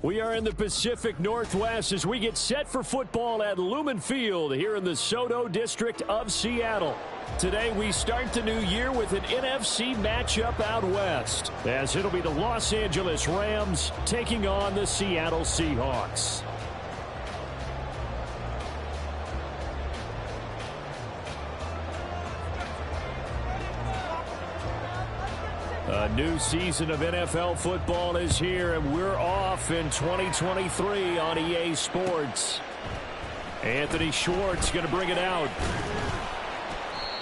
We are in the Pacific Northwest as we get set for football at Lumen Field here in the Soto District of Seattle. Today we start the new year with an NFC matchup out west, as it'll be the Los Angeles Rams taking on the Seattle Seahawks. A new season of NFL football is here, and we're off in 2023 on EA Sports. Anthony Schwartz going to bring it out.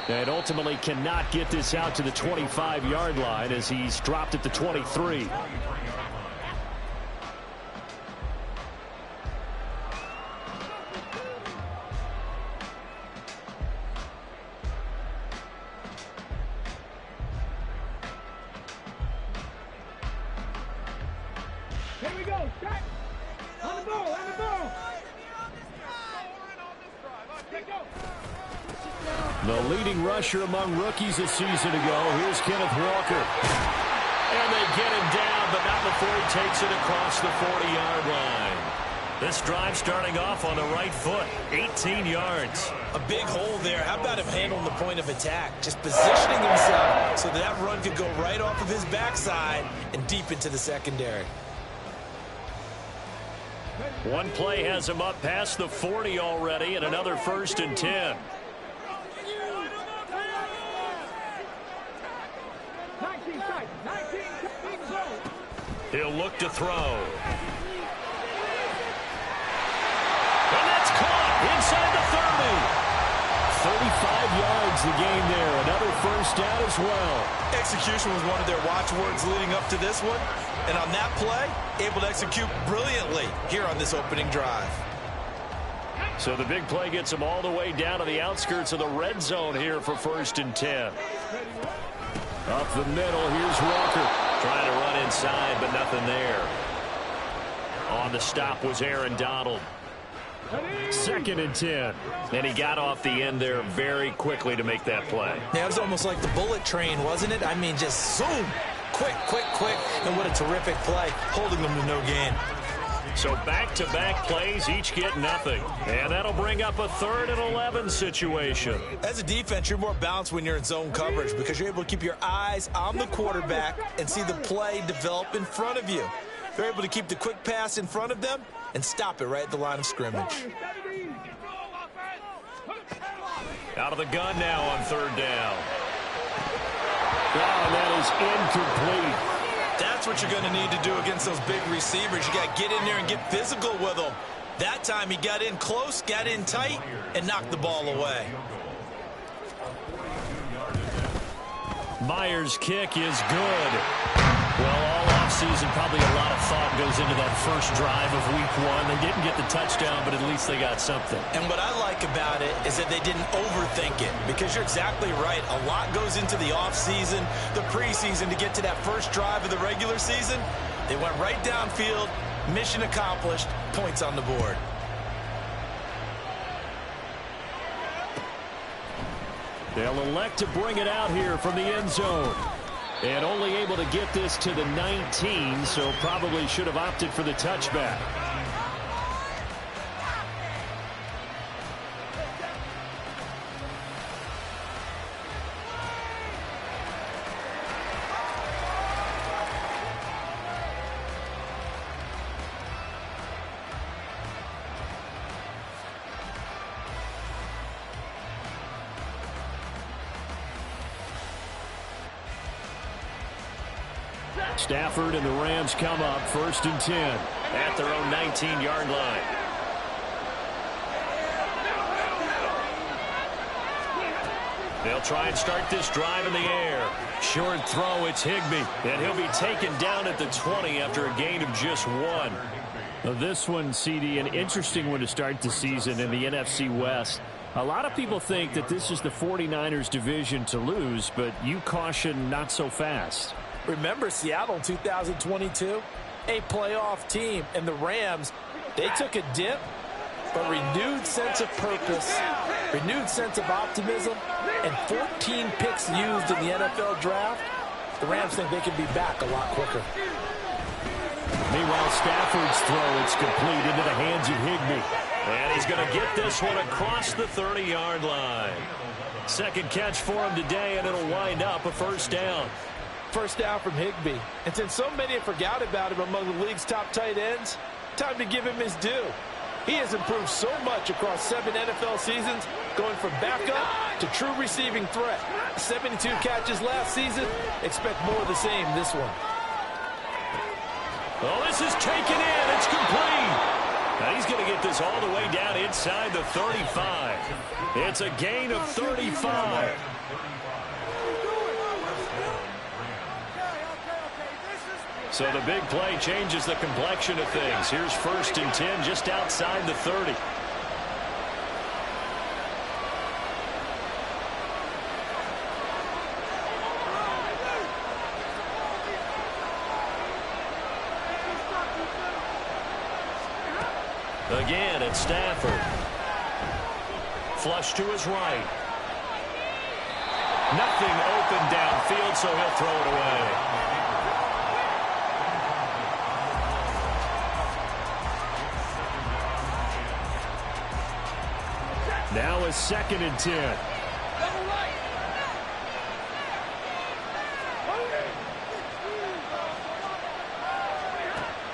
And ultimately cannot get this out to the 25-yard line as he's dropped at the 23. Here we go, start. On the ball, on the ball. The leading rusher among rookies a season ago. Here's Kenneth Walker. And they get him down, but not before he takes it across the 40-yard line. This drive starting off on the right foot, 18 yards. A big hole there. How about him handling the point of attack? Just positioning himself so that run could go right off of his backside and deep into the secondary. One play has him up past the 40 already, and another 1st and 10. He'll look to throw. And that's caught inside the 30. 35 yards the game there. Another 1st down as well. Execution was one of their watchwords leading up to this one. And on that play, able to execute brilliantly here on this opening drive. So the big play gets him all the way down to the outskirts of the red zone here for 1st and 10. Up the middle, here's Walker. Trying to run inside, but nothing there. On the stop was Aaron Donald. 2nd and 10. And he got off the end there very quickly to make that play. Yeah, it was almost like the bullet train, wasn't it? I mean, just zoom. Quick, quick, quick. And what a terrific play, holding them to no gain. So back-to-back plays, each get nothing. And that'll bring up a 3rd and 11 situation. As a defense, you're more balanced when you're in zone coverage because you're able to keep your eyes on the quarterback and see the play develop in front of you. You're able to keep the quick pass in front of them and stop it right at the line of scrimmage. Out of the gun now on 3rd down. Oh, that is incomplete. That's what you're going to need to do against those big receivers. You got to get in there and get physical with them. That time he got in close, got in tight, and knocked the ball away. Myers' kick is good. Well, all offseason, probably a lot of thought goes into that first drive of week 1. They didn't get the touchdown, but at least they got something. And what I like about it is that they didn't overthink it, because you're exactly right. A lot goes into the offseason, the preseason to get to that first drive of the regular season. They went right downfield, mission accomplished, points on the board. They'll elect to bring it out here from the end zone. And only able to get this to the 19, so probably should have opted for the touchback. Stafford and the Rams come up 1st and 10 at their own 19-yard line. They'll try and start this drive in the air. Short throw, it's Higbee. And he'll be taken down at the 20 after a gain of just 1. Now this one, CD, an interesting one to start the season in the NFC West. A lot of people think that this is the 49ers division to lose, but you caution not so fast. Remember Seattle 2022? A playoff team, and the Rams, they took a dip, but renewed sense of purpose, renewed sense of optimism, and 14 picks used in the NFL draft. The Rams think they can be back a lot quicker. Meanwhile, Stafford's throw, it's complete into the hands of Higbee. And he's going to get this one across the 30-yard line. Second catch for him today, and it'll wind up a first down. First down from Higbee. And since so many have forgot about him among the league's top tight ends, time to give him his due. He has improved so much across 7 NFL seasons, going from backup to true receiving threat. 72 catches last season. Expect more of the same this one. Oh, this is taken in. It's complete. Now he's going to get this all the way down inside the 35. It's a gain of 35. So the big play changes the complexion of things. Here's first and 10 just outside the 30. Again, it's Stafford. Flush to his right. Nothing open downfield, so he'll throw it away. Now is second and 10.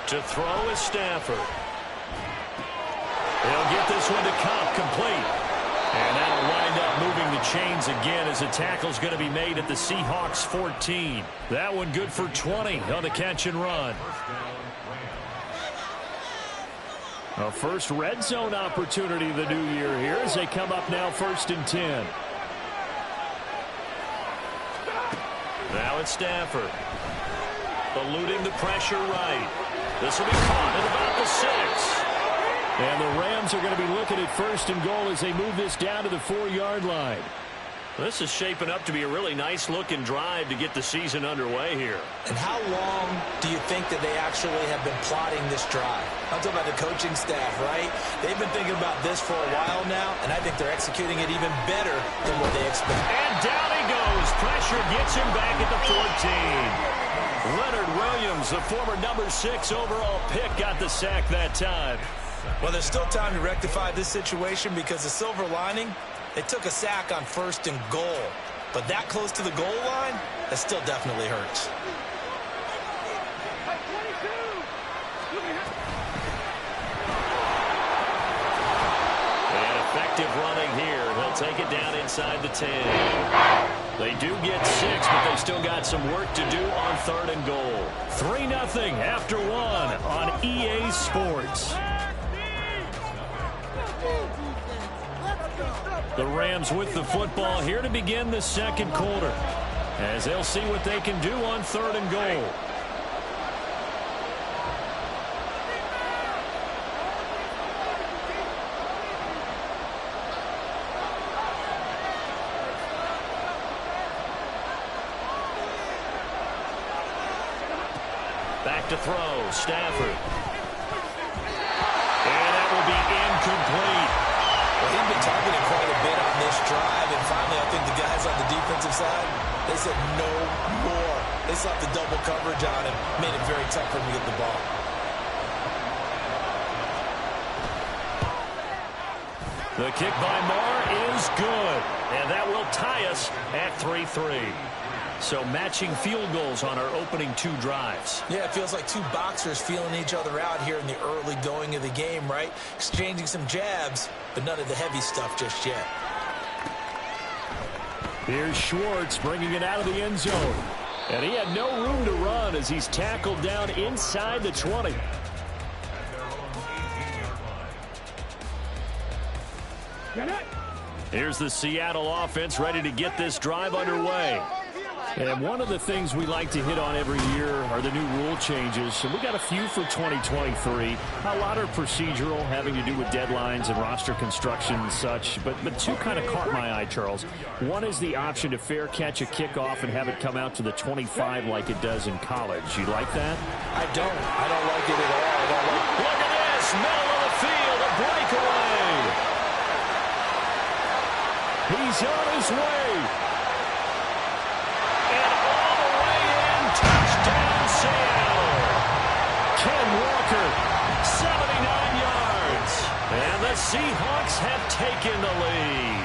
To throw is Stafford. He'll get this one to Cobb, complete. And that'll wind up moving the chains again as a tackle's going to be made at the Seahawks 14. That one good for 20 on the catch and run. A first red zone opportunity of the new year here as they come up now first and 10. Now it's Stafford. Eluding the pressure right. This will be caught at about the 6. And the Rams are going to be looking at first and goal as they move this down to the 4-yard line. This is shaping up to be a really nice-looking drive to get the season underway here. And how long do you think that they actually have been plotting this drive? I'm talking about the coaching staff, right? They've been thinking about this for a while now, and I think they're executing it even better than what they expect. And down he goes. Pressure gets him back at the 14. Leonard Williams, the former number 6 overall pick, got the sack that time. Well, there's still time to rectify this situation because the silver lining, they took a sack on first and goal. But that close to the goal line, that still definitely hurts. And effective running here. They'll take it down inside the 10. They do get 6, but they still got some work to do on third and goal. 3-0 after 1 on EA Sports. The Rams with the football here to begin the second quarter as they'll see what they can do on third and goal. Back to throw, Stafford. And that will be incomplete. Well, he's been targeted quite a bit on this drive, and finally I think the guys on the defensive side, they said no more. They slapped the double coverage on him, made it very tough for him to get the ball. The kick by Marr is good, and that will tie us at 3-3. So matching field goals on our opening 2 drives. Yeah, it feels like 2 boxers feeling each other out here in the early going of the game, right? Exchanging some jabs, but none of the heavy stuff just yet. Here's Schwartz bringing it out of the end zone. And he had no room to run as he's tackled down inside the 20. Here's the Seattle offense ready to get this drive underway. And one of the things we like to hit on every year are the new rule changes. And we got a few for 2023. A lot are procedural, having to do with deadlines and roster construction and such. But 2 kind of caught my eye, Charles. One is the option to fair catch a kickoff and have it come out to the 25 like it does in college. You like that? I don't like it at all. Look at this, middle of the field, a breakaway. He's on his way. Touchdown, Seattle. Ken Seahawks have taken the lead.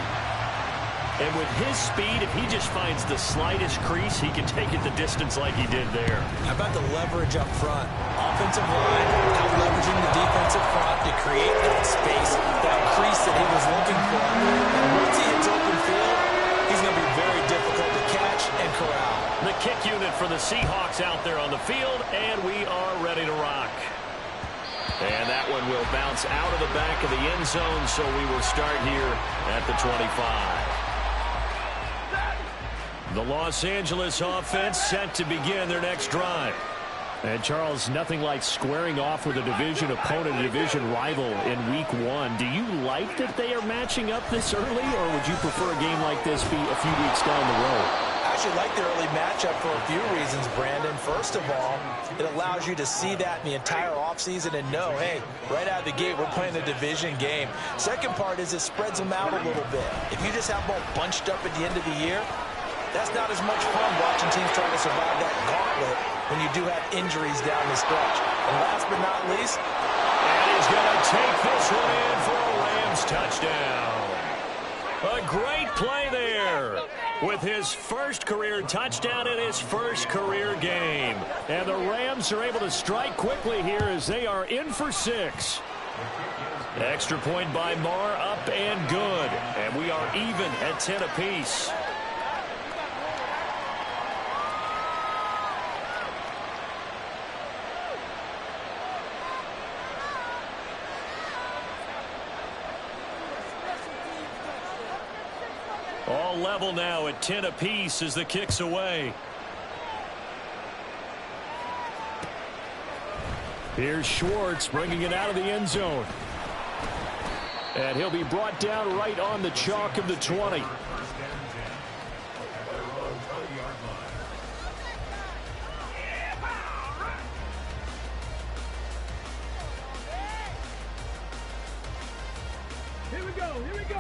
And with his speed, if he just finds the slightest crease, he can take it the distance like he did there. How about the leverage up front? Offensive line out leveraging the defensive front to create that space, that crease that he was looking for. And once he hits open field, he's going to be very difficult to catch and corral. The kick unit for the Seahawks out there on the field, and we are ready to rock. And that one will bounce out of the back of the end zone, so we will start here at the 25. The Los Angeles offense set to begin their next drive. And, Charles, nothing like squaring off with a division opponent, a division rival in Week 1. Do you like that they are matching up this early, or would you prefer a game like this be a few weeks down the road? I actually like the early matchup for a few reasons, Brandon. First of all, it allows you to see that in the entire offseason and know, hey, right out of the gate, we're playing a division game. Second part is it spreads them out a little bit. If you just have them all bunched up at the end of the year, that's not as much fun watching teams trying to survive that gauntlet when you do have injuries down the stretch. And last but not least, and he's going to take this one in for a Rams touchdown. A great play there with his first career touchdown in his first career game. And the Rams are able to strike quickly here as they are in for 6. Extra point by Marr, up and good. And we are even at 10 apiece. All level now at 10 apiece as the kick's away. Here's Schwartz bringing it out of the end zone. And he'll be brought down right on the chalk of the 20.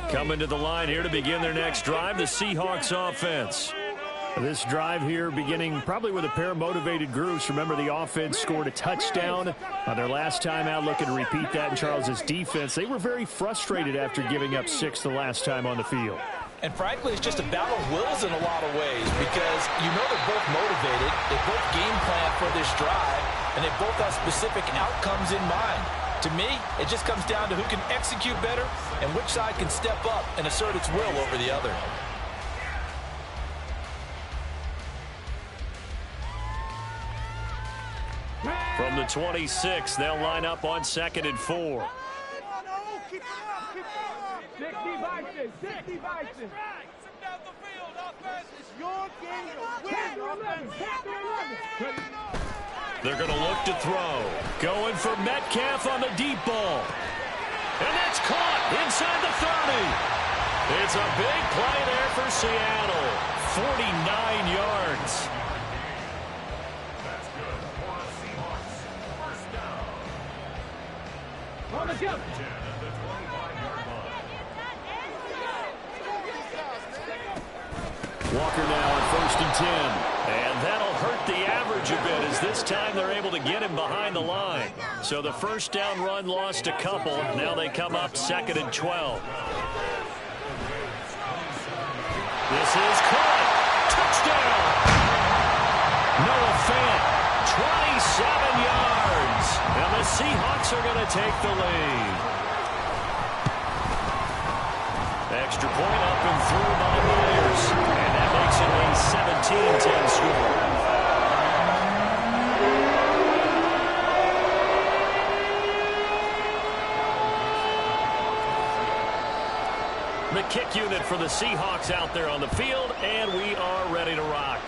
Coming to the line here to begin their next drive, the Seahawks offense. This drive here beginning probably with a pair of motivated groups. Remember, the offense scored a touchdown on their last time out. Looking to repeat that in Charles's defense. They were very frustrated after giving up 6 the last time on the field. And frankly, it's just a battle of wills in a lot of ways because you know they're both motivated. They both game plan for this drive, and they both have specific outcomes in mind. To me, it just comes down to who can execute better and which side can step up and assert its will over the other. From the 26, they'll line up on 2nd and 4. 60 Bison, 60 Bison. Your game. They're going to look to throw. Going for Metcalf on the deep ball. And that's caught inside the 30. It's a big play there for Seattle. 49 yards. On the jump. Walker now on 1st and 10. And that'll hurt the average a bit as this time they're able to get him behind the line. So the first down run lost a couple. Now they come up 2nd and 12. This is caught. Touchdown. Noah Fant, 27 yards. And the Seahawks are going to take the lead. Extra point up and through by Myers. And that makes it a 17-10 score. The kick unit for the Seahawks out there on the field, and we are ready to rock.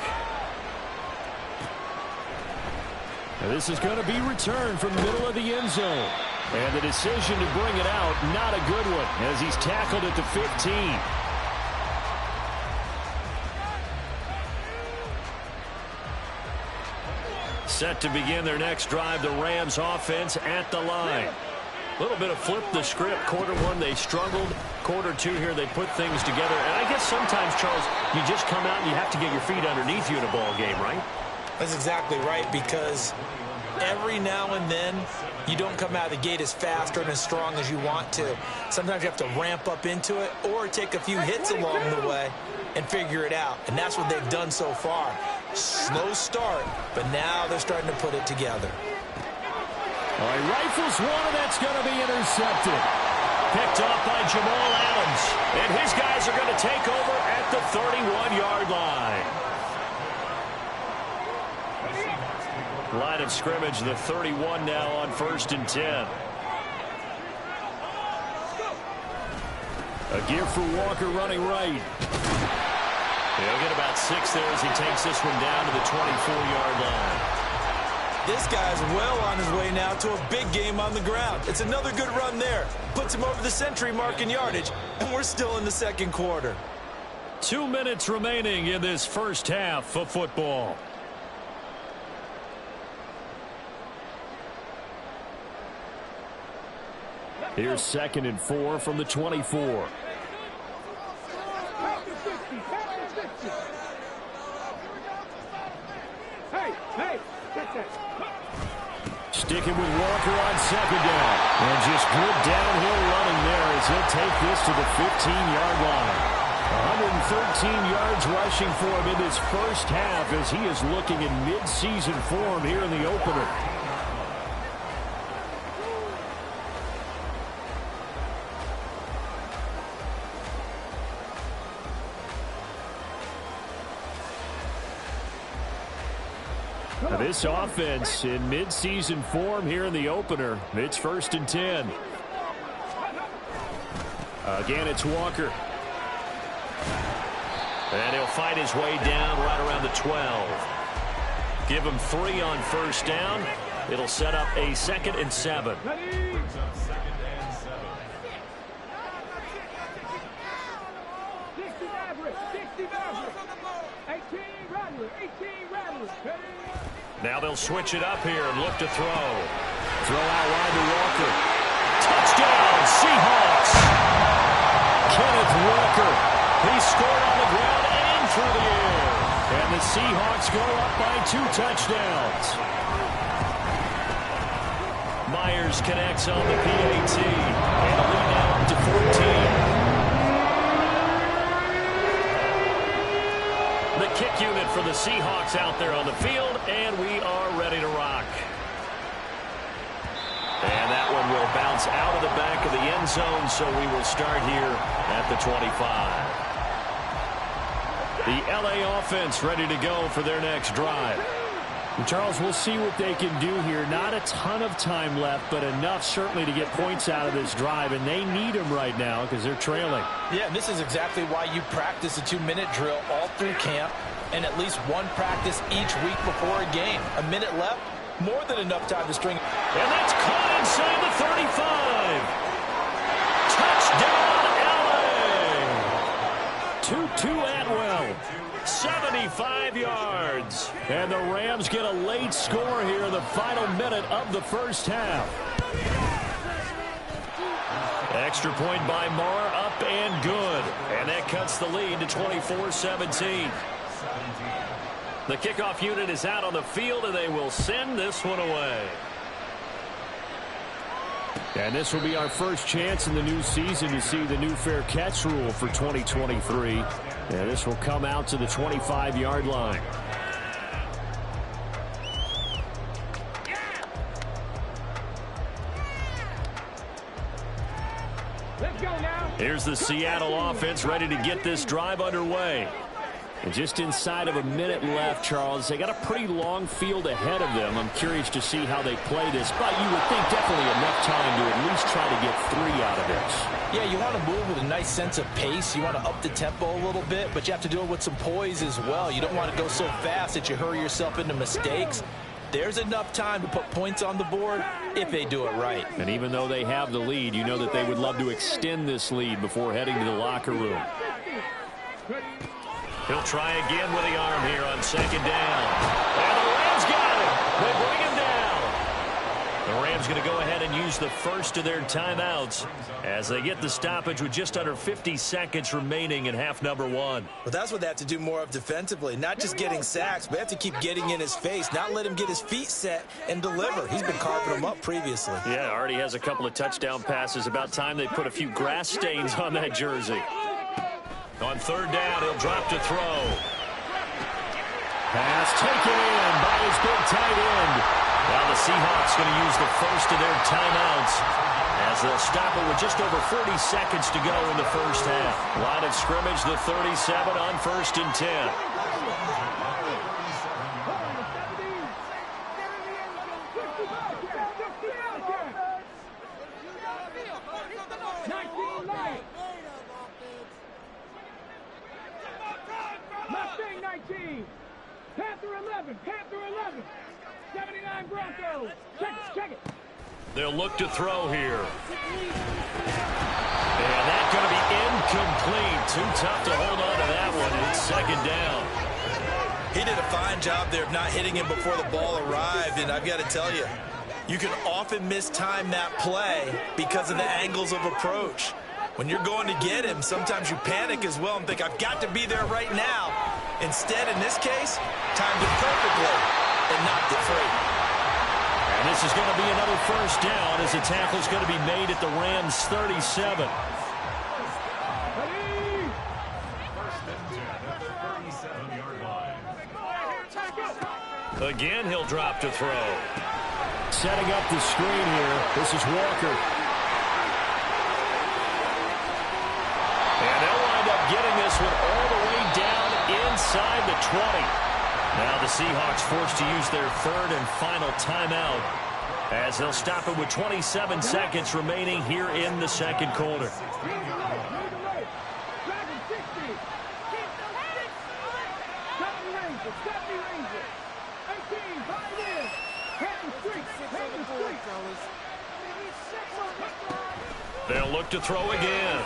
And this is going to be returned from the middle of the end zone. And the decision to bring it out, not a good one, as he's tackled at the 15. Set to begin their next drive, the Rams offense at the line. A little bit of flip the script. Quarter 1, they struggled. Quarter 2 here, they put things together. And I guess sometimes, Charles, you just come out and you have to get your feet underneath you in a ball game, right? That's exactly right, because every now and then you don't come out of the gate as fast or as strong as you want to. Sometimes you have to ramp up into it or take a few hits along the way and figure it out. And that's what they've done so far. Slow start, but now they're starting to put it together. All right, rifles one, and that's going to be intercepted. Picked off by Jamal Adams. And his guys are going to take over at the 31-yard line. Line of scrimmage, the 31 now on 1st and 10. A give for Walker running right. He'll get about 6 there as he takes this one down to the 24-yard line. This guy's well on his way now to a big game on the ground. It's another good run there. Puts him over the century mark in yardage, and we're still in the second quarter. 2 minutes remaining in this first half of football. Here's 2nd and 4 from the 24. Sticking with Walker on 2nd down. And just good downhill running there as he'll take this to the 15-yard line. 113 yards rushing for him in this first half as he is looking in mid-season form here in the opener. This offense in mid-season form here in the opener. It's 1st and 10. Again, it's Walker. And he'll fight his way down right around the 12. Give him 3 on 1st down. It'll set up a 2nd and 7. Now they'll switch it up here and look to throw. Throw out wide to Walker. Touchdown, Seahawks! Kenneth Walker. He scored on the ground and through the air. And the Seahawks go up by 2 touchdowns. Myers connects on the PAT. And a lead now up to 14. The kick unit for the Seahawks out there on the field, and we are ready to rock. And that one will bounce out of the back of the end zone, so we will start here at the 25. The LA offense ready to go for their next drive. Charles, we'll see what they can do here. Not a ton of time left, but enough certainly to get points out of this drive, and they need them right now because they're trailing. Yeah, this is exactly why you practice a 2-minute drill all through camp and at least one practice each week before a game. A minute left, more than enough time to string. And that's caught inside the 35. Touchdown, LA! 2-2 Atwell. 75 yards. And the Rams get a late score here in the final minute of the first half. Extra point by Marr, up and good. And that cuts the lead to 24-17. The kickoff unit is out on the field, and they will send this one away. And this will be our first chance in the new season to see the new fair catch rule for 2023. And this will come out to the 25-yard line. Let's go now. Here's the Seattle offense ready to get this drive underway. And just inside of a minute left, Charles, they got a pretty long field ahead of them. I'm curious to see how they play this, but you would think definitely enough time to at least try to get 3 out of this. Yeah, you want to move with a nice sense of pace. You want to up the tempo a little bit, but you have to do it with some poise as well. You don't want to go so fast that you hurry yourself into mistakes. There's enough time to put points on the board if they do it right. And even though they have the lead, you know that they would love to extend this lead before heading to the locker room. He'll try again with the arm here on 2nd down. And the Rams got him. They bring him down. The Rams Rams going to go ahead and use the first of their timeouts as they get the stoppage with just under 50 seconds remaining in half number one. Well, that's what they have to do more of defensively. Not just getting sacks, but they have to keep getting in his face, not let him get his feet set and deliver. He's been carving them up previously. Yeah, already has a couple of touchdown passes. About time they put a few grass stains on that jersey. On third down, he'll drop to throw. Pass taken in by his big tight end. Now the Seahawks going to use the first of their timeouts as they'll stop it with just over 40 seconds to go in the first half. Line of scrimmage, the 37 on 1st and 10. Mustang 19. Panther 11. Panther 11. 79 Broncos. Check it. They'll look to throw here. And that's going to be incomplete. Too tough to hold on to that one. It's second down. He did a fine job there of not hitting him before the ball arrived, and I've got to tell you, you can often mistime that play because of the angles of approach. When you're going to get him, sometimes you panic as well and think, I've got to be there right now. Instead, in this case, timed it perfectly and knocked it free. And this is going to be another first down as the tackle is going to be made at the Rams' 37. Again, he'll drop to throw. Setting up the screen here. This is Walker. And they'll wind up getting this one all the way down inside the 20. Now the Seahawks forced to use their third and final timeout as they'll stop it with 27 seconds remaining here in the second quarter. They'll look to throw again.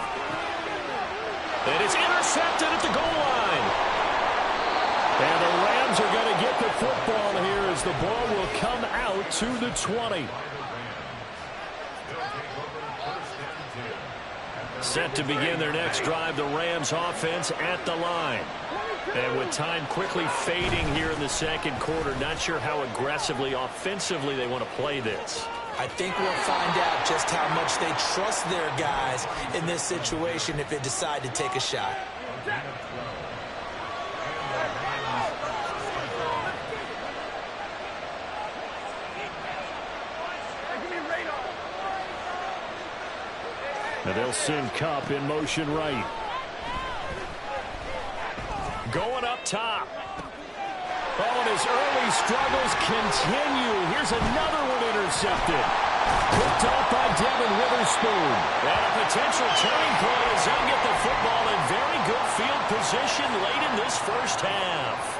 And it's intercepted at the goal line. And the Rams are going to get the football here as the ball will come out to the 20. Set to begin their next drive, the Rams offense at the line. And with time quickly fading here in the second quarter, not sure how aggressively, offensively they want to play this. I think we'll find out just how much they trust their guys in this situation if they decide to take a shot. And they'll send Kupp in motion right. Going up top. Oh, and his early struggles continue. Here's another one intercepted. Picked off by Devin Witherspoon. And a potential turning point as they'll get the football in very good field position late in this first half.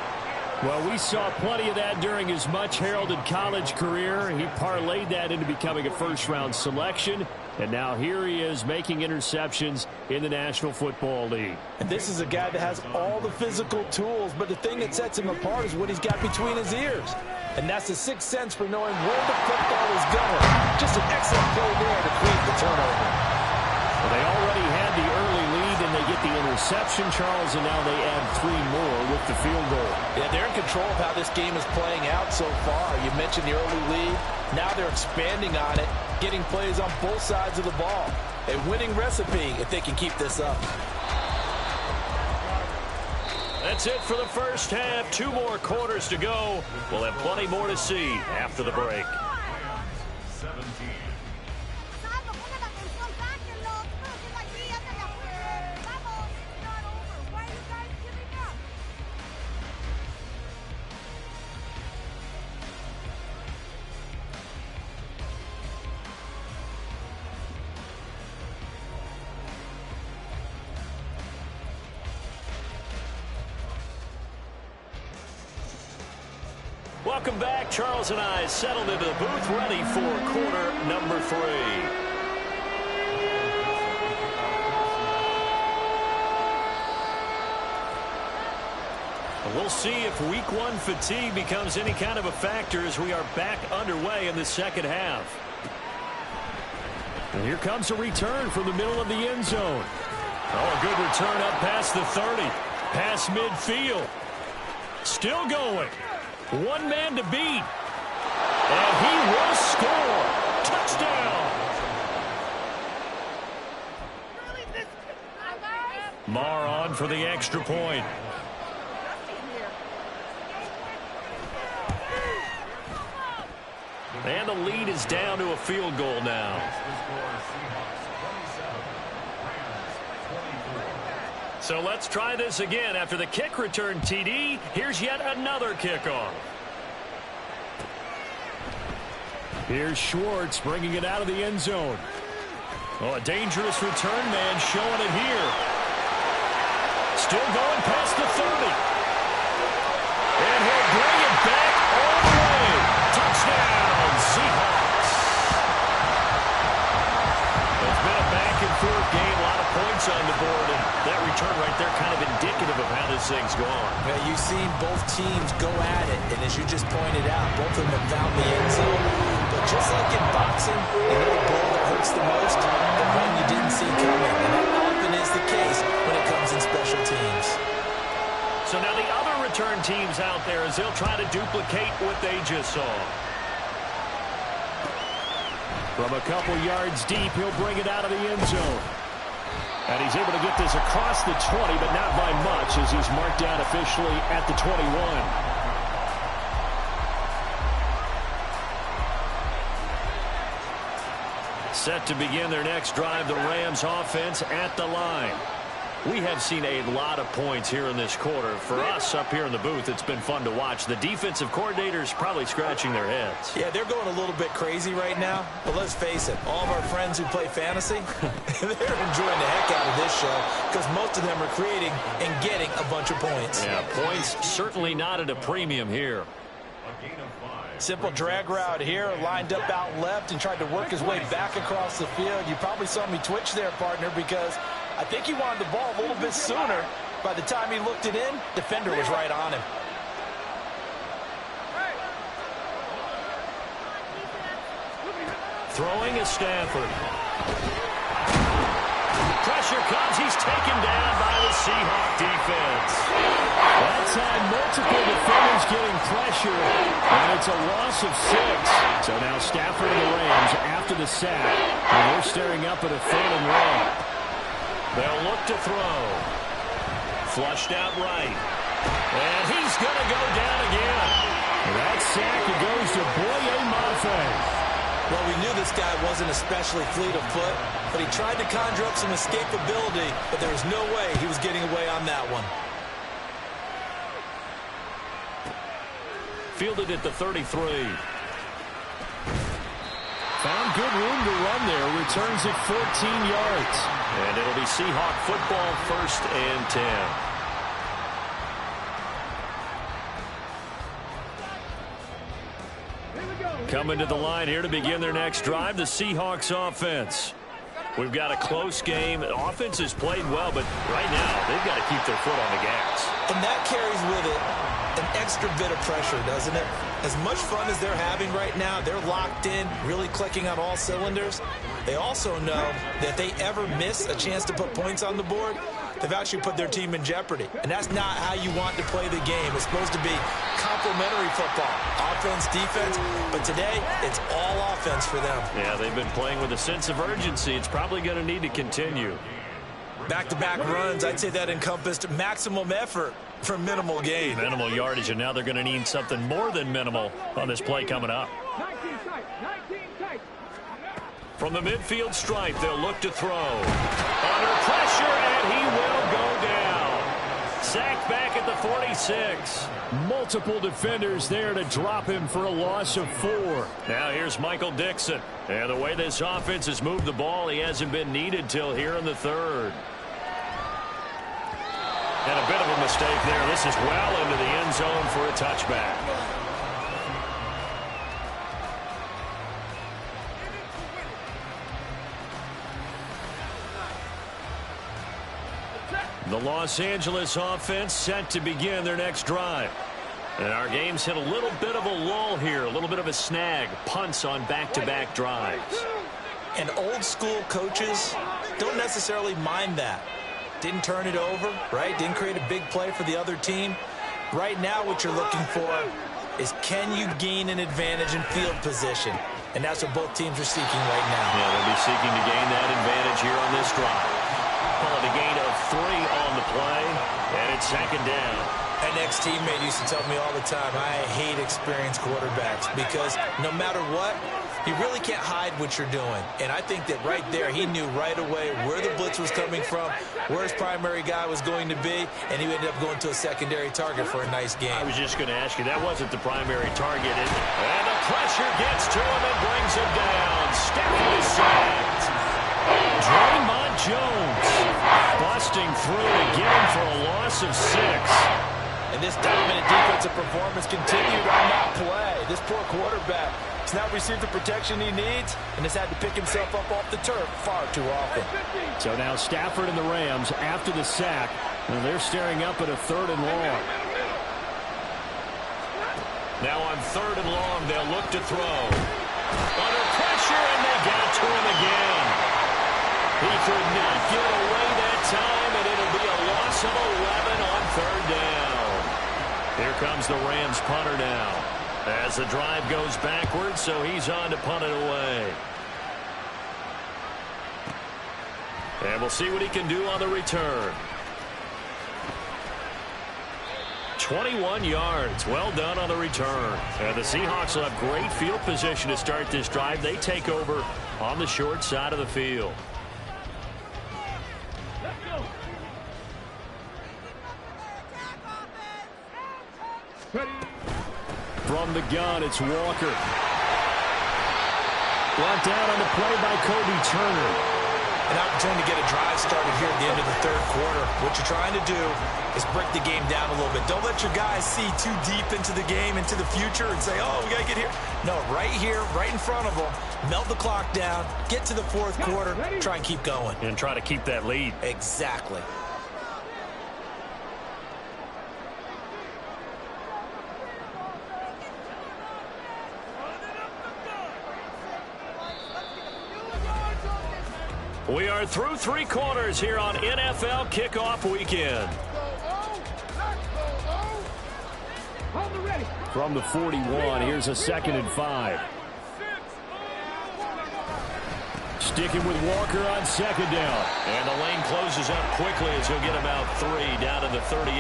Well, we saw plenty of that during his much-heralded college career. He parlayed that into becoming a first-round selection. And now here he is making interceptions in the National Football League. And this is a guy that has all the physical tools, but the thing that sets him apart is what he's got between his ears. And that's the sixth sense for knowing where the football is going. Just an excellent play there to create the turnover. Well, they already had the early lead, and they get the interception, Charles, and now they add 3 more with the field goal. Yeah, they're in control of how this game is playing out so far. You mentioned the early lead. Now they're expanding on it, getting plays on both sides of the ball. A winning recipe if they can keep this up. That's it for the first half. 2 more quarters to go. We'll have plenty more to see after the break. Welcome back. Charles and I settled into the booth, ready for quarter number 3. We'll see if week 1 fatigue becomes any kind of a factor as we are back underway in the second half. And here comes a return from the middle of the end zone. Oh, a good return up past the 30. Past midfield. Still going. One man to beat. And he will score. Touchdown. Marr on for the extra point. And the lead is down to a field goal now. So let's try this again. After the kick return TD, here's yet another kickoff. Here's Schwartz bringing it out of the end zone. Oh, a dangerous return man showing it here. Still going past the 30. And he'll bring it back all the way. Touchdown, Seahawks. It's been a back-and-forth game, a lot of points on the board, and that return right there kind of indicative of how this thing's gone. Yeah, you've seen both teams go at it, and as you just pointed out, both of them have found the end zone. But just like in boxing, you know the blow that hurts the most, the one you didn't see coming, and that often is the case when it comes in special teams. So now the other return teams out there as they'll try to duplicate what they just saw. From a couple yards deep, he'll bring it out of the end zone. And he's able to get this across the 20, but not by much as he's marked down officially at the 21. Set to begin their next drive, the Rams offense at the line. We have seen a lot of points here in this quarter. For us up here in the booth, it's been fun to watch. The defensive coordinators probably scratching their heads. Yeah, they're going a little bit crazy right now. But let's face it, all of our friends who play fantasy, they're enjoying the heck out of this show because most of them are creating and getting a bunch of points. Yeah, points certainly not at a premium here. Simple drag route here, lined up out left and tried to work his way back across the field. You probably saw me twitch there, partner, because I think he wanted the ball a little bit sooner. By the time he looked it in, defender was right on him. Throwing is Stafford. Pressure comes. He's taken down by the Seahawk defense. That time, multiple defenders getting pressure, and it's a loss of 6. So now Stafford and the Rams after the sack, and they're staring up at a 3rd and long. They'll look to throw. Flushed out right. And he's going to go down again. That sack, it goes to Boye Mafe. Well, we knew this guy wasn't especially fleet of foot, but he tried to conjure up some escapability, but there was no way he was getting away on that one. Fielded at the 33. Found good room to run there. Returns it 14 yards. And it'll be Seahawk football, 1st and 10. Coming to the line here to begin their next drive, the Seahawks offense. We've got a close game. The offense has played well, but right now they've got to keep their foot on the gas. And that carries with it an extra bit of pressure, doesn't it? As much fun as they're having right now, they're locked in, really clicking on all cylinders. They also know that if they ever miss a chance to put points on the board, they've actually put their team in jeopardy. And that's not how you want to play the game. It's supposed to be complementary football, offense, defense. But today, it's all offense for them. Yeah, they've been playing with a sense of urgency. It's probably going to need to continue. Back-to-back runs, I'd say that encompassed maximum effort for minimal gain. Minimal yardage, and now they're going to need something more than minimal on this play coming up. 19 tight. From the midfield stripe, they'll look to throw. Under pressure, and he will go down. Sacked back at the 46. Multiple defenders there to drop him for a loss of 4. Now here's Michael Dixon. And the way this offense has moved the ball, he hasn't been needed till here in the 3rd. And a bit of a mistake there. This is well into the end zone for a touchback. The Los Angeles offense set to begin their next drive. And our game's hit a little bit of a lull here, a little bit of a snag. Punts on back-to-back drives. And old school coaches don't necessarily mind that. Didn't turn it over, right? Didn't create a big play for the other team. Right now what you're looking for is, can you gain an advantage in field position? And that's what both teams are seeking right now. Yeah, they'll be seeking to gain that advantage here on this drive. Call it a gain of 3 on the play, and it's second down. An ex-teammate used to tell me all the time, I hate experienced quarterbacks because no matter what, you really can't hide what you're doing. And I think that right there, he knew right away where the blitz was coming from, where his primary guy was going to be, and he ended up going to a secondary target for a nice game. I was just going to ask you, that wasn't the primary target, is it? And the pressure gets to him and brings him down. Stafford is sacked. Draymond Jones busting through to get him for a loss of 6. And this dominant defensive performance continued on that play. This poor quarterback has not received the protection he needs and has had to pick himself up off the turf far too often. So now Stafford and the Rams after the sack. And they're staring up at a 3rd and long. Now on 3rd and long, they'll look to throw. Under pressure, and they get it to him again. He could not get away that time, and it'll be a loss of 11 on 3rd down. Here comes the Rams punter now. As the drive goes backwards, so he's on to punt it away. And we'll see what he can do on the return. 21 yards. Well done on the return. And the Seahawks will have great field position to start this drive. They take over on the short side of the field. From the gun, it's Walker. Brought down on the play by Kobe Turner. An opportunity to get a drive started here at the end of the 3rd quarter. What you're trying to do is break the game down a little bit. Don't let your guys see too deep into the game, into the future, and say, oh, we got to get here. No, right here, right in front of them. Melt the clock down, get to the 4th quarter, try and keep going. And try to keep that lead. Exactly. We are through 3 quarters here on NFL Kickoff Weekend. From the 41, here's a 2nd and 5. Sticking with Walker on 2nd down. And the lane closes up quickly as he'll get about 3 down to the 38.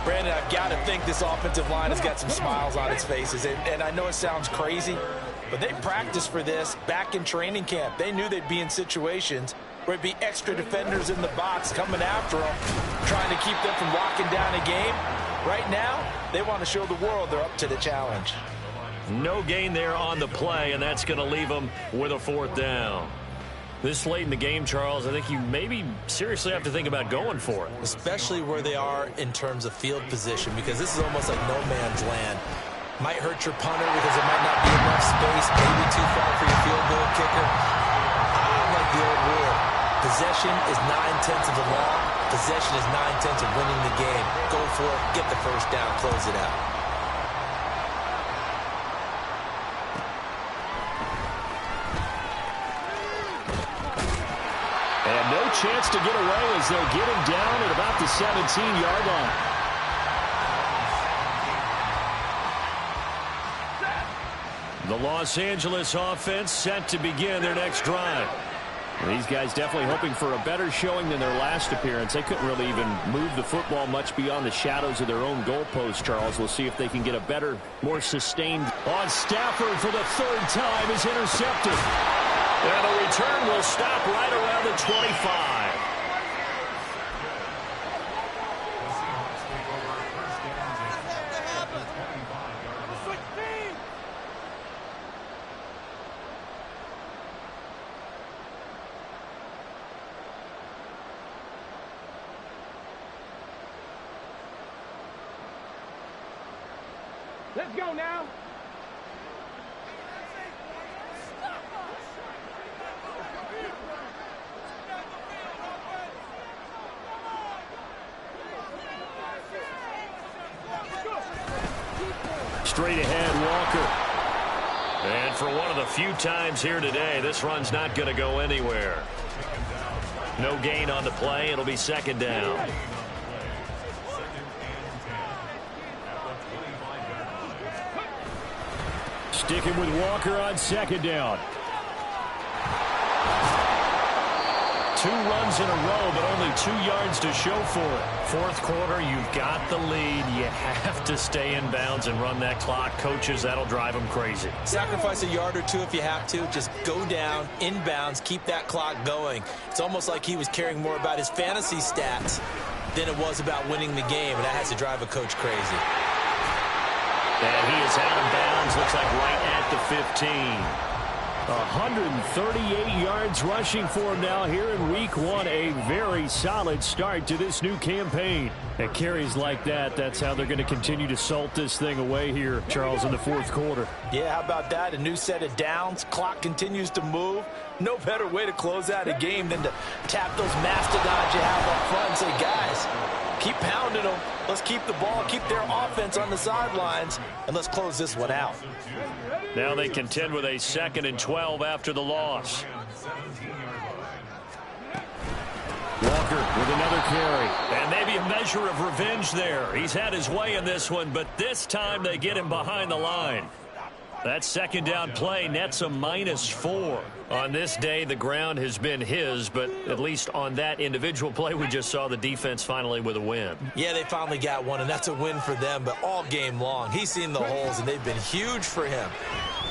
Brandon, I've got to think this offensive line has got some smiles on its faces. And I know it sounds crazy, but they practiced for this back in training camp. They knew they'd be in situations where it'd be extra defenders in the box coming after them, trying to keep them from locking down a game. Right now, they want to show the world they're up to the challenge. No gain there on the play, and that's going to leave them with a 4th down. This late in the game, Charles, I think you maybe seriously have to think about going for it. Especially where they are in terms of field position, because this is almost like no man's land. Might hurt your punter because there might not be enough space, maybe too far for your field goal kicker. I like the old rule. Possession is 9/10 of the law. Possession is 9/10 of winning the game. Go for it, get the 1st down, close it out. And no chance to get away as they'll get him down at about the 17-yard line. The Los Angeles offense set to begin their next drive. These guys definitely hoping for a better showing than their last appearance. They couldn't really even move the football much beyond the shadows of their own goalpost, Charles. We'll see if they can get a better, more sustained. On Stafford for the 3rd time is intercepted. And the return will stop right around the 25. Let's go now. Straight ahead, Walker. And for one of the few times here today, this run's not going to go anywhere. No gain on the play. It'll be second down. Sticking with Walker on second down. 2 runs in a row, but only 2 yards to show for it. Fourth quarter, you've got the lead. You have to stay in bounds and run that clock. Coaches, that'll drive them crazy. Sacrifice a yard or 2 if you have to. Just go down, in bounds, keep that clock going. It's almost like he was caring more about his fantasy stats than it was about winning the game, and that has to drive a coach crazy. And he is out of bounds, looks like right at the 15. 138 yards rushing for him now here in week 1. A very solid start to this new campaign. And carries like that, that's how they're going to continue to salt this thing away here, Charles, in the fourth quarter. Yeah, how about that? A new set of downs. Clock continues to move. No better way to close out a game than to tap those mastodons you have up front and say, guys, keep pounding them. Let's keep the ball, keep their offense on the sidelines, and let's close this one out. Now they contend with a 2nd and 12 after the loss. Walker with another carry. And maybe a measure of revenge there. He's had his way in this one, but this time they get him behind the line. That second down play nets a -4. On this day, the ground has been his, but at least on that individual play, we just saw the defense finally with a win. Yeah, they finally got one, and that's a win for them, but all game long, he's seen the holes, and they've been huge for him.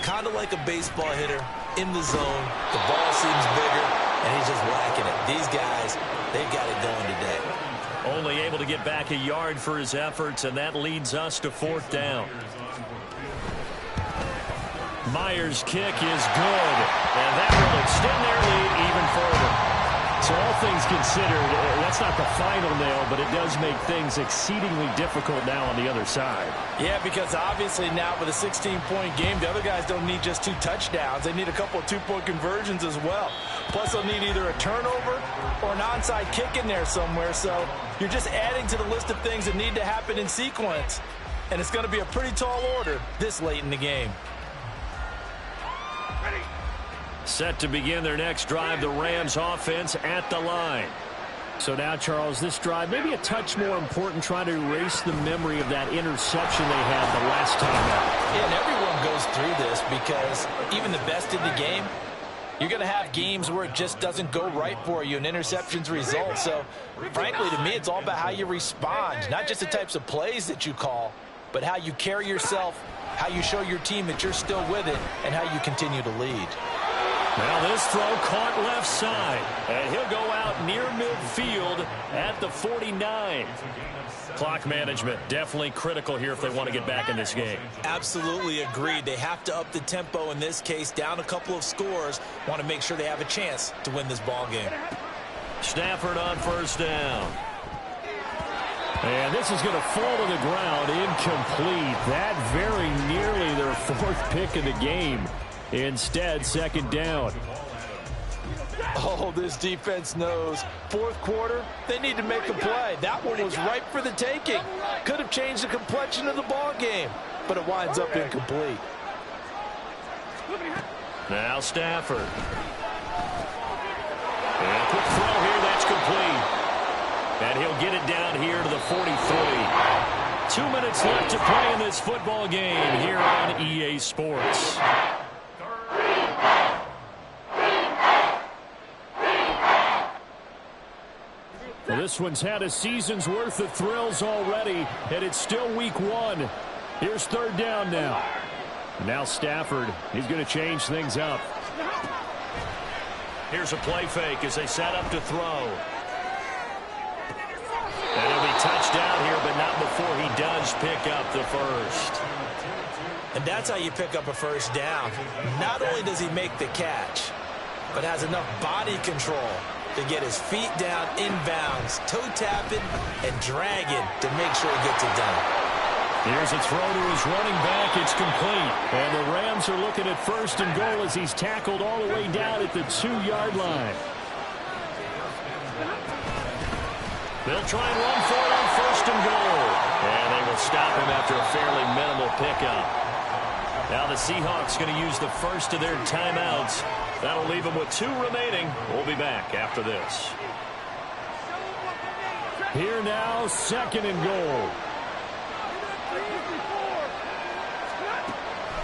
Kind of like a baseball hitter in the zone. The ball seems bigger, and he's just whacking it. These guys, they've got it going today. Only able to get back a yard for his efforts, and that leads us to 4th down. Myers' kick is good, and that will extend their lead even further. So all things considered, that's not the final nail, but it does make things exceedingly difficult now on the other side. Yeah, because obviously now with a 16-point game, the other guys don't need just 2 touchdowns. They need a couple of 2-point conversions as well. Plus, they'll need either a turnover or an onside kick in there somewhere. So you're just adding to the list of things that need to happen in sequence. And it's going to be a pretty tall order this late in the game. Set to begin their next drive, the Rams offense at the line. So now, Charles, this drive maybe a touch more important, trying to erase the memory of that interception they had the last time out. Yeah, and everyone goes through this because even the best in the game, you're going to have games where it just doesn't go right for you and interceptions result. So, frankly, to me, it's all about how you respond, not just the types of plays that you call, but how you carry yourself, how you show your team that you're still with it, and how you continue to lead. Now this throw caught left side, and he'll go out near midfield at the 49. Clock management definitely critical here if they want to get back in this game. Absolutely agreed. They have to up the tempo in this case, down a couple of scores. Want to make sure they have a chance to win this ball game. Stafford on 1st down. And this is going to fall to the ground, incomplete. That very nearly their 4th pick of the game. Instead, 2nd down. Oh, this defense knows. 4th quarter, they need to make a play. That one was ripe for the taking. Could have changed the complexion of the ball game, but it winds up incomplete. Now Stafford. And a quick throw here, that's complete. And he'll get it down here to the 43. 2 minutes left to play in this football game here on EA Sports. Well, this one's had a season's worth of thrills already, and it's still week 1. Here's 3rd down now. Now Stafford, he's going to change things up. Here's a play fake as they set up to throw. And he'll be touchdown here, but not before he does pick up the first. And that's how you pick up a 1st down. Not only does he make the catch, but has enough body control to get his feet down inbounds, toe tapping and dragging to make sure he gets it done. Here's a throw to his running back. It's complete. And the Rams are looking at 1st and goal as he's tackled all the way down at the 2-yard line. They'll try and run for it on 1st and goal. And they will stop him after a fairly minimal pickup. Now the Seahawks going to use the first of their timeouts. That'll leave them with 2 remaining. We'll be back after this. Here now, 2nd and goal.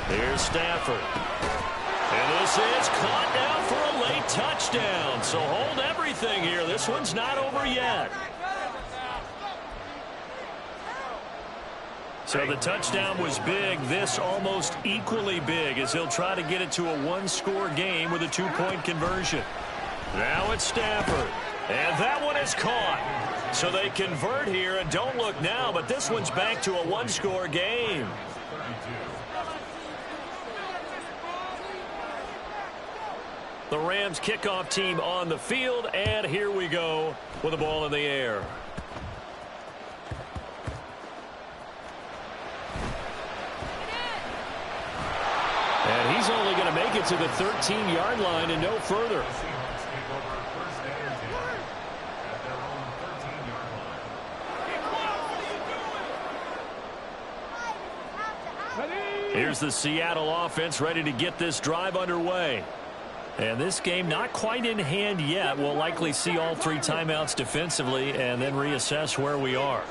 Here's Stafford. And this is caught down for a late touchdown. So hold everything here. This one's not over yet. So the touchdown was big. This almost equally big as he'll try to get it to a 1-score game with a 2-point conversion. Now it's Stafford. And that one is caught. So they convert here and don't look now, but this one's back to a 1-score game. The Rams kickoff team on the field, and here we go with the ball in the air. And he's only going to make it to the 13-yard line and no further. Here's the Seattle offense ready to get this drive underway. And this game not quite in hand yet. We'll likely see all 3 timeouts defensively and then reassess where we are.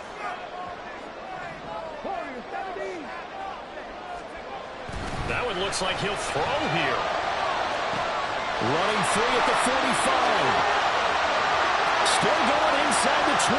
That one looks like he'll throw here. Running free at the 45. Still going inside the 20.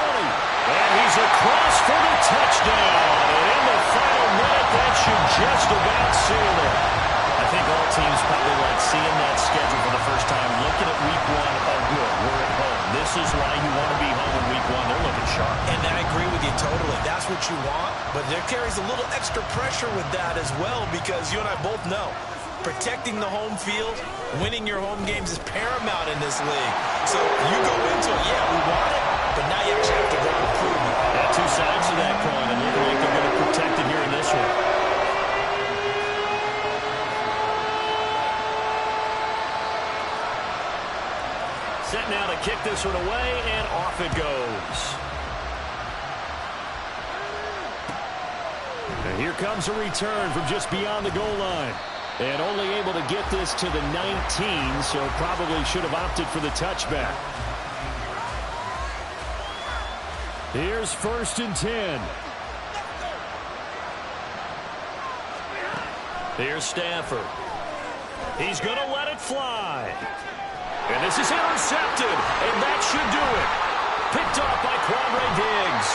And he's across for the touchdown. And in the final minute, that should just about seal it. I think all teams probably like seeing that schedule for the first time, looking at week 1, oh good, we're at home. This is why you want to be home in week 1. They're looking sharp. And I agree with you totally. That's what you want, but there carries a little extra pressure with that as well because you and I both know protecting the home field, winning your home games is paramount in this league. So you go into it, yeah, we want it, but now you actually have to go and prove it. Yeah, 2 sides to that coin, and looking like they're going to protect it here in this one. Set now to kick this one away, and off it goes. And here comes a return from just beyond the goal line. And only able to get this to the 19, so probably should have opted for the touchback. Here's 1st and 10. Here's Stafford. He's going to let it fly. And this is intercepted, and that should do it. Picked off by Quandre Diggs.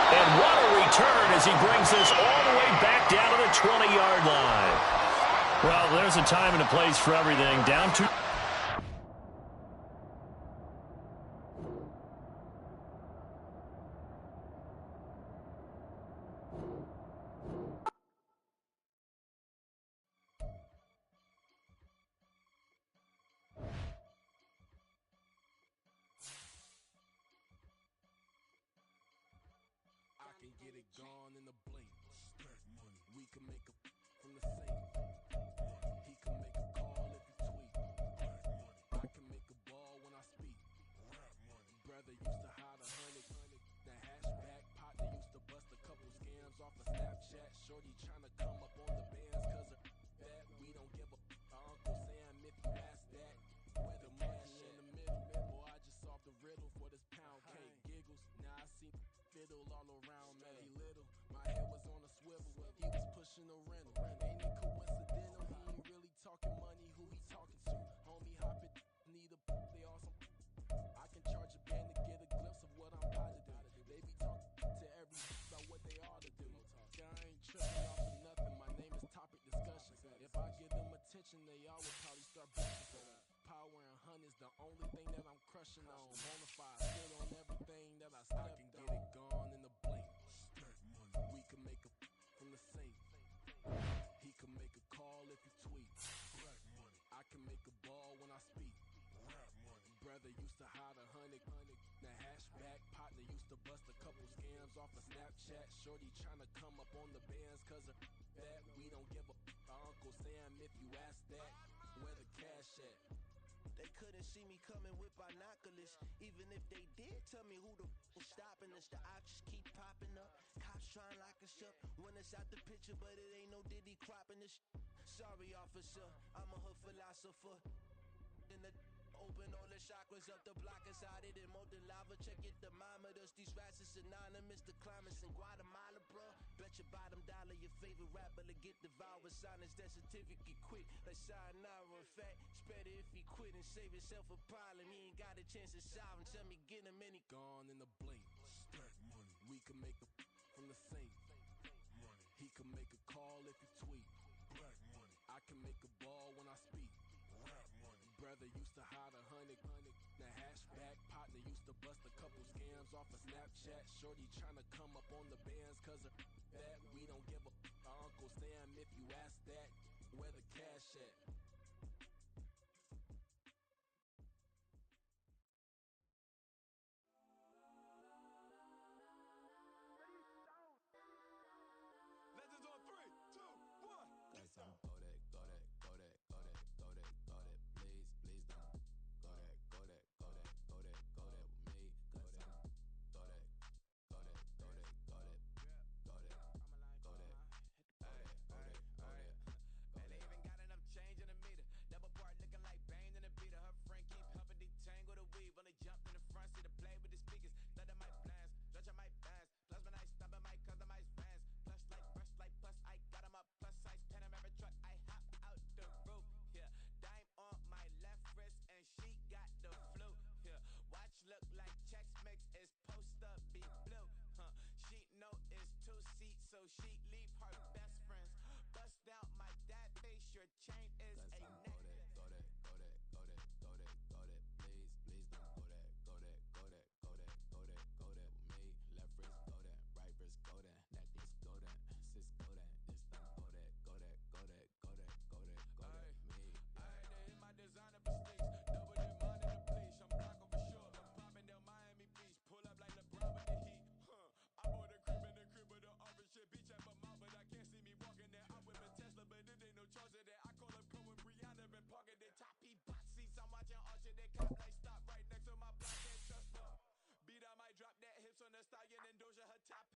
And what a return as he brings this all the way back down to the 20-yard line. Well, there's a time and a place for everything. Down to... They couldn't see me coming with binoculars. Even if they did, tell me who the stopping us, the options keep popping up. Cops trying to lock us up when it's out the picture, but it ain't no Diddy cropping this. Sorry, officer, I'm a hood philosopher. In the open all the chakras up the block inside it and molten lava. Check your thermometers. These rats is synonymous to climates in Guatemala, bro. Bet your bottom dollar your favorite rapper to get devoured. Sign his death certificate quick. Like sayonara. In fact, it's better if he quit and save himself a problem. He ain't got a chance to solve him. Tell me get him any gone in the blink. Stack money. We can make a from the saint. Money. He can make a call if he tweet. Black money. I can make a ball when I speak. Rap money. Brother used to hide 100. The hashback partner used to bust a couple scams off of Snapchat. Shorty tryna come up on the bands cause of that. We don't give a Uncle Sam if you ask that. Where the cash at?